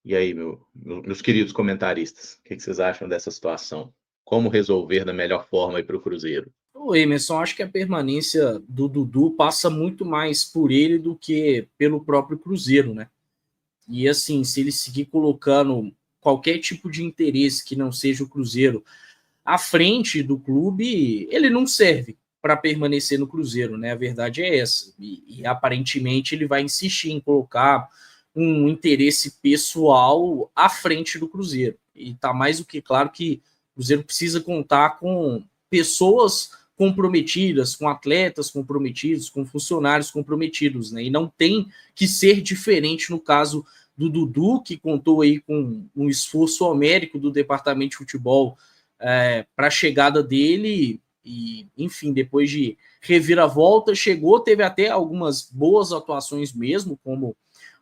E aí, meus queridos comentaristas, o que vocês acham dessa situação? Como resolver da melhor forma para o Cruzeiro? O Emerson, acho que a permanência do Dudu passa muito mais por ele do que pelo próprio Cruzeiro, né? E assim, se ele seguir colocando qualquer tipo de interesse que não seja o Cruzeiro à frente do clube, ele não serve para permanecer no Cruzeiro, né? A verdade é essa. E aparentemente ele vai insistir em colocar um interesse pessoal à frente do Cruzeiro. E tá mais do que claro que o Cruzeiro precisa contar com pessoas comprometidas, com atletas comprometidos, com funcionários comprometidos, né? E não tem que ser diferente no caso do Dudu, que contou aí com um esforço homérico do departamento de futebol para a chegada dele e, enfim, depois de reviravolta, chegou, teve até algumas boas atuações mesmo, como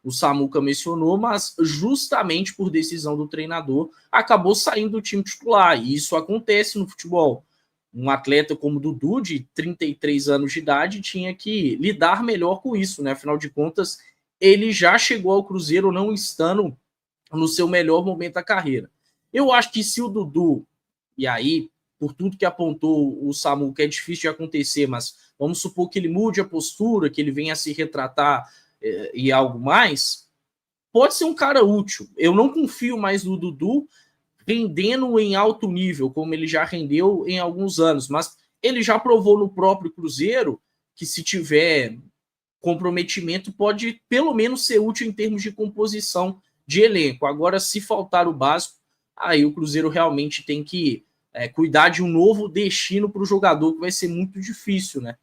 o Samuca mencionou, mas justamente por decisão do treinador, acabou saindo do time titular, e isso acontece no futebol. Um atleta como o Dudu, de 33 anos de idade, tinha que lidar melhor com isso, né? Afinal de contas, ele já chegou ao Cruzeiro não estando no seu melhor momento da carreira. Eu acho que se o Dudu, e aí, por tudo que apontou o Samu, que é difícil de acontecer, mas vamos supor que ele mude a postura, que ele venha a se retratar e algo mais, pode ser um cara útil. Eu não confio mais no Dudu rendendo em alto nível, como ele já rendeu em alguns anos, mas ele já provou no próprio Cruzeiro que se tiver comprometimento pode pelo menos ser útil em termos de composição de elenco. Agora, se faltar o básico, aí o Cruzeiro realmente tem que cuidar de um novo destino para o jogador, que vai ser muito difícil, né?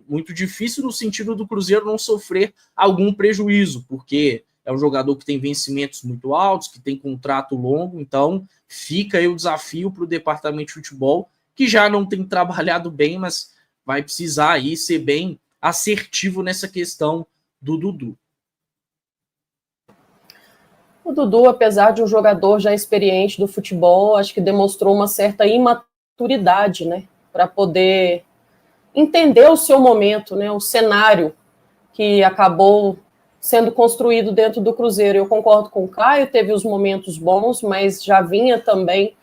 Muito difícil no sentido do Cruzeiro não sofrer algum prejuízo, porque é um jogador que tem vencimentos muito altos, que tem contrato longo, então fica aí o desafio para o departamento de futebol, que já não tem trabalhado bem, mas vai precisar aí ser bem assertivo nessa questão do Dudu. O Dudu, apesar de um jogador já experiente do futebol, acho que demonstrou uma certa imaturidade, né, para poder entender o seu momento, né, o cenário que acabou sendo construído dentro do Cruzeiro. Eu concordo com o Caio, teve os momentos bons, mas já vinha também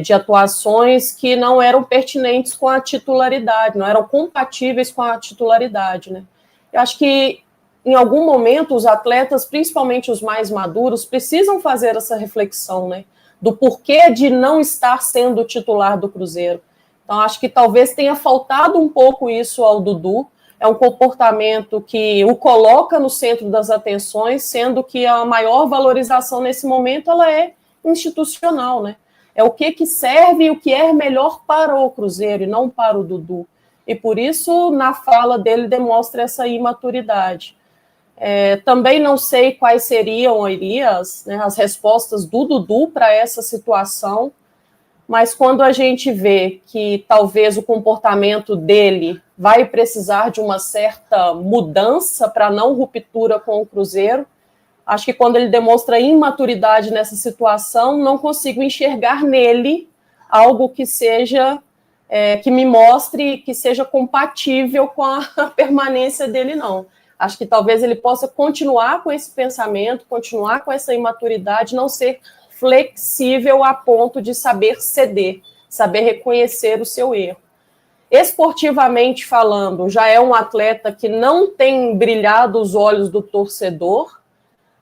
de atuações que não eram pertinentes com a titularidade, não eram compatíveis com a titularidade, né? Eu acho que em algum momento os atletas, principalmente os mais maduros, precisam fazer essa reflexão, né, do porquê de não estar sendo titular do Cruzeiro. Então acho que talvez tenha faltado um pouco isso ao Dudu. É um comportamento que o coloca no centro das atenções, sendo que a maior valorização nesse momento ela é institucional, né? É o que serve e o que é melhor para o Cruzeiro e não para o Dudu. E por isso, na fala dele, demonstra essa imaturidade. Também não sei quais seriam, Elias, né, as respostas do Dudu para essa situação, mas quando a gente vê que talvez o comportamento dele vai precisar de uma certa mudança para não ruptura com o Cruzeiro, acho que quando ele demonstra imaturidade nessa situação, não consigo enxergar nele algo que seja, que me mostre que seja compatível com a permanência dele, não. Acho que talvez ele possa continuar com esse pensamento, continuar com essa imaturidade, não ser flexível a ponto de saber ceder, saber reconhecer o seu erro. Esportivamente falando, já é um atleta que não tem brilhado os olhos do torcedor,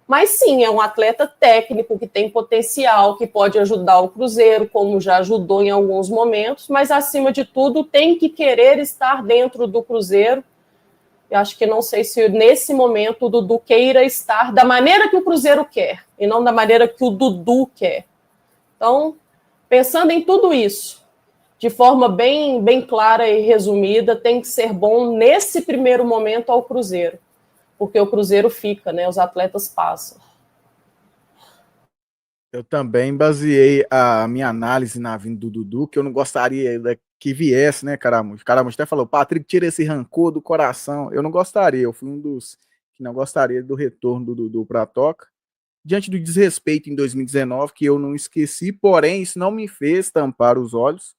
mas sim, é um atleta técnico que tem potencial, que pode ajudar o Cruzeiro, como já ajudou em alguns momentos, mas acima de tudo tem que querer estar dentro do Cruzeiro. Eu acho que não sei se nesse momento o Dudu queira estar da maneira que o Cruzeiro quer, e não da maneira que o Dudu quer. Então, pensando em tudo isso, de forma bem, bem clara e resumida, tem que ser bom nesse primeiro momento ao Cruzeiro, porque o Cruzeiro fica, né? Os atletas passam. Eu também baseei a minha análise na vinda do Dudu, que eu não gostaria que viesse, né, Caramujo? Caramujo até falou, Patrick, tira esse rancor do coração. Eu não gostaria, eu fui um dos que não gostaria do retorno do Dudu para a Toca. Diante do desrespeito em 2019, que eu não esqueci, porém, isso não me fez tampar os olhos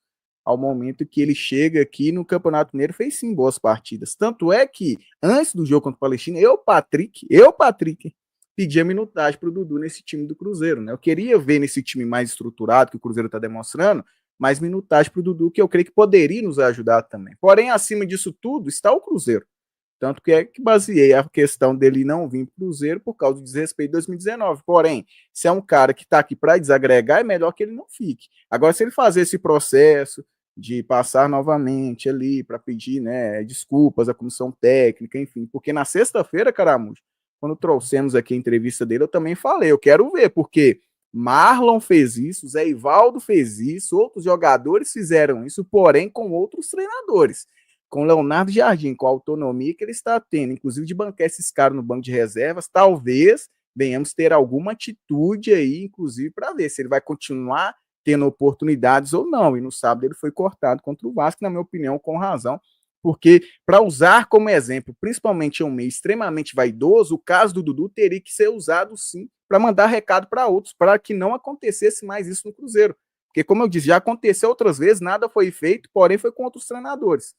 ao momento que ele chega aqui no Campeonato Mineiro, fez sim boas partidas. Tanto é que, antes do jogo contra o Palestina, eu, Patrick, pedir a minutagem para o Dudu nesse time do Cruzeiro, né? Eu queria ver nesse time mais estruturado que o Cruzeiro está demonstrando, mais minutagem para o Dudu, que eu creio que poderia nos ajudar também. Porém, acima disso tudo, está o Cruzeiro. Tanto que é que baseei a questão dele não vir para o Cruzeiro por causa do desrespeito de 2019. Porém, se é um cara que está aqui para desagregar, é melhor que ele não fique. Agora, se ele fazer esse processo de passar novamente ali para pedir, né, desculpas à comissão técnica, enfim, porque na sexta-feira, Caramujo, quando trouxemos aqui a entrevista dele, eu também falei, eu quero ver, porque Marlon fez isso, Zé Ivaldo fez isso, outros jogadores fizeram isso, porém com outros treinadores. Com Leonardo Jardim, com a autonomia que ele está tendo, inclusive de bancar esses caras no banco de reservas, talvez venhamos ter alguma atitude aí, inclusive, para ver se ele vai continuar tendo oportunidades ou não. E no sábado ele foi cortado contra o Vasco, na minha opinião, com razão, porque para usar como exemplo, principalmente em um meio extremamente vaidoso, o caso do Dudu teria que ser usado sim para mandar recado para outros, para que não acontecesse mais isso no Cruzeiro. Porque, como eu disse, já aconteceu outras vezes, nada foi feito, porém foi com outros treinadores.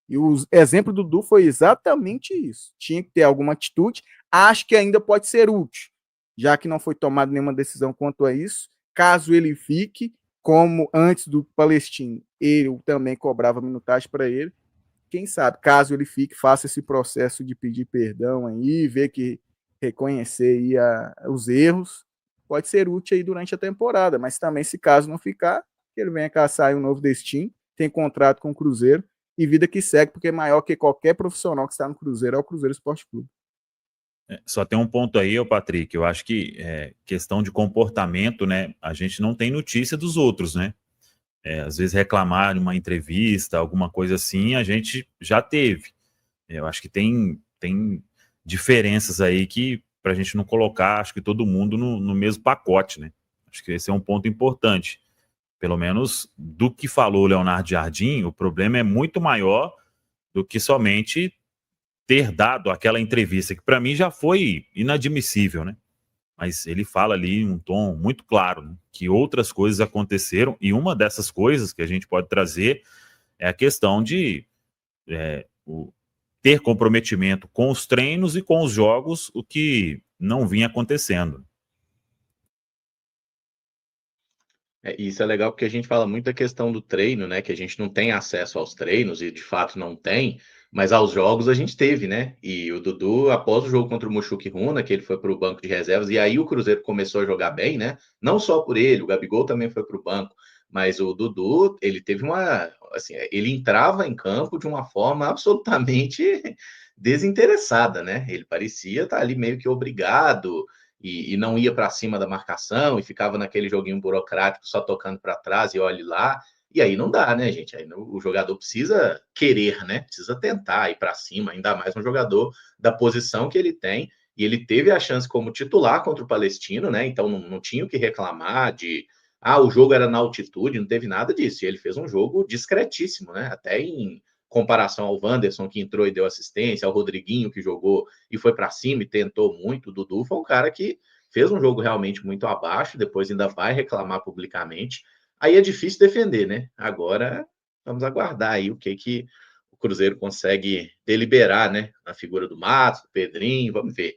E o exemplo do Dudu foi exatamente isso. Tinha que ter alguma atitude. Acho que ainda pode ser útil, já que não foi tomada nenhuma decisão quanto a isso. Caso ele fique, como antes do Palestino, eu também cobrava minutagem para ele. Quem sabe, caso ele fique, faça esse processo de pedir perdão aí, ver que reconhecer aí os erros, pode ser útil aí durante a temporada. Mas também, se caso não ficar, que ele venha caçar um novo destino, tem contrato com o Cruzeiro, e vida que segue, porque maior que qualquer profissional que está no Cruzeiro é o Cruzeiro Esporte Clube. Só tem um ponto aí, Patrick, eu acho que questão de comportamento, né, a gente não tem notícia dos outros, né, às vezes reclamar de uma entrevista, alguma coisa assim, a gente já teve. Eu acho que tem diferenças aí que, para a gente não colocar, acho que todo mundo no mesmo pacote, né, acho que esse é um ponto importante. Pelo menos do que falou o Leonardo Jardim, o problema é muito maior do que somente ter dado aquela entrevista, que para mim já foi inadmissível, né? Mas ele fala ali em um tom muito claro, né, que outras coisas aconteceram, e uma dessas coisas que a gente pode trazer é a questão de ter comprometimento com os treinos e com os jogos, o que não vinha acontecendo. Isso é legal porque a gente fala muito da questão do treino, né? Que a gente não tem acesso aos treinos e de fato não tem, mas aos jogos a gente teve, né? E o Dudu, após o jogo contra o Mushuc Runa, que ele foi para o banco de reservas, e aí o Cruzeiro começou a jogar bem, né? Não só por ele, o Gabigol também foi para o banco, mas o Dudu, ele teve uma. Assim, ele entrava em campo de uma forma absolutamente desinteressada, né? Ele parecia estar ali meio que obrigado e não ia para cima da marcação e ficava naquele joguinho burocrático só tocando para trás e olhe lá. E aí não dá, né, gente? Aí o jogador precisa querer, né? Precisa tentar ir para cima, ainda mais um jogador da posição que ele tem. E ele teve a chance como titular contra o Palestino, né? Então não tinha o que reclamar de o jogo era na altitude, não teve nada disso. E ele fez um jogo discretíssimo, né? Até em comparação ao Wanderson, que entrou e deu assistência, ao Rodriguinho, que jogou e foi para cima e tentou muito. O Dudu foi um cara que fez um jogo realmente muito abaixo, depois ainda vai reclamar publicamente. Aí é difícil defender, né? Agora vamos aguardar aí o que o Cruzeiro consegue deliberar, né? Na figura do Matos, do Pedrinho, vamos ver.